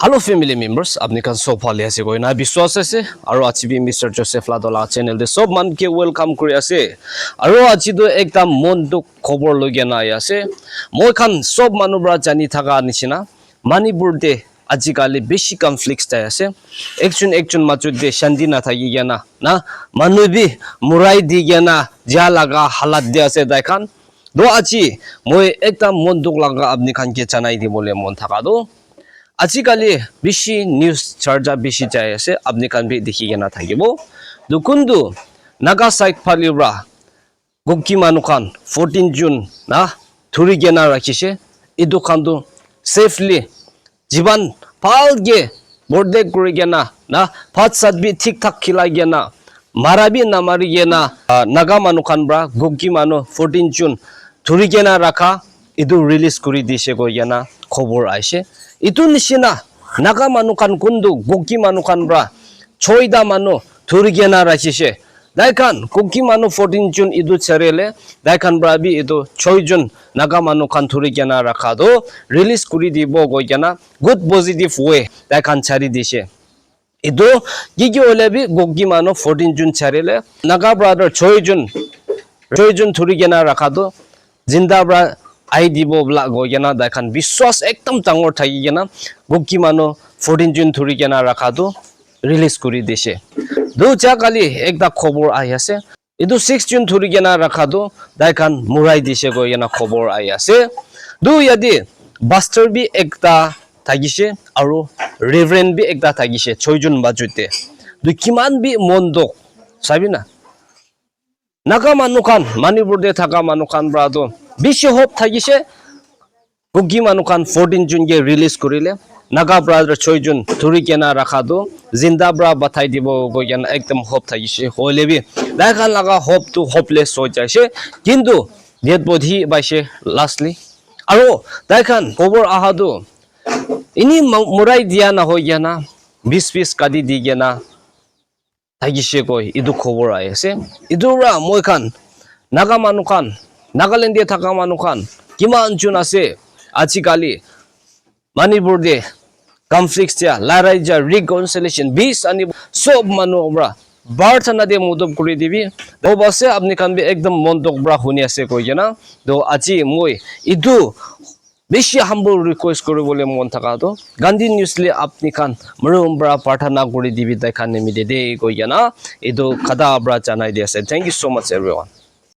Hello family members, apni kan sob hale ase koi na biswas ase aro achi bi Mr. Joseph Ladola channel de sob man ke welcome kuri ase aro achi do ekta mon duk khobor logia na ase moi khan sob manu bra jani thaka nishina Manipur de aji kali beshi conflicts ta ase ekchun machud de shanti na thaki gena na manu bi murai di gena ja laga halat de ase dai khan do achi moi ekta mon duk laga apni khan ke chanai di bole mon thaka do আজিকালি বেশি news চার্জা বেশি যায় আছে আপনি কান B দেখি কেনা থাকিব দুকুন্দু নাগা সাইড ফালিব্রা গকি মানুকান 14 জুন না থুরি গেনা রাখিছে ইদু খান্দু সেফলি জীবন পালগে বর্দে করে গেনা না ফাত সাত বি ঠিকঠাক খিলাই গেনা মারাবি না মারি গেনা নাগা মানুকান ব্রা গকি মানু 14 জুন থুরি গেনা রাখা ইদু রিলিজ করে দিছে গই গেনা খবর আইছে itu nishina naga manukan kundu goki manukan bra choida manu thurigena rachise daikan goki manu 14 jun idu charele daikan bra bi idu 6 jun naga manukan thurigena rakhado release kuri dibo goigena good positive way daikan chari dishe idu gigi olebi goki manu 14 jun charele naga brother 6 jun thurigena rakhado jinda bra আই দিব বলা গয়না দেখান বিশ্বাস একদম ডাঙৰ থাকি গেনা গকি মানো 14 June ধৰি কেনা ৰাখাটো ৰিলিজ কৰি দিছে দুটা কালি একটা খবৰ আহি আছে ইটো 6 জুন ধৰি কেনা ৰাখাটো দেখান মুৰাই দিছে গয়না খবৰ আহি আছে দুই আদি বাস্টাৰ বি একটা থাকিছে আৰু ৰেভাৰেণ্ড বি একটা থাকিছে 6 জুন বাজুতে দুই কিমান বি মন্দক চাবিনা নাগা মানুকান মানিপুৰ দে থাকা মানুকান ব্ৰাদো বিশ হোপ থাকিছে গকি মানুকান 14 জুন গে রিলিজ করিলে নাগা ব্রাদার 6 জুন ধরি কেনা রাখাদো জিন্দা ব্রা বাথাই দিব গয়না একদম হোপ থাকিছে হইলেবি দেখান লাগা হোপ টু হোপলেস হই যাইছে কিন্তু ডেড বডি বাইছে লাস্টলি আৰু দেখান খবর আহাদো ইনি মুরাই দিয়া না হই গেনা 20 কাদি দি গেনা থাকিছে কই ইদু খবর আইছে ইদুরা মই খান নাগা মানুকান নাগালেণ্ডে থাকা মানুকান কিমান জুন আছে আজিকালি মণিপুৰ দে কনফ্লিক্টস দিয়া লাৰাইজা ৰিকনসিলিয়েশন বিস আনি সব মানুবৰা বাৰথানা দে মদব কৰি দিবি দবাসে আপনি কান বি একদম মন্দক ব্রা শুনি আছে কই না তো আজি মই ইদু বেশি হাম্বল রিকোয়েস্ট করে বলে মন থাকা তো গান্ধী নিউজলে আপনি খান মরুমব্রা প্রার্থনা করে দিবি দেখান নিমিদে দে কই না ইদু খাদা ব্রা জানাই দিয়েছে থ্যাংক ইউ সো মাচ এভরিওয়ান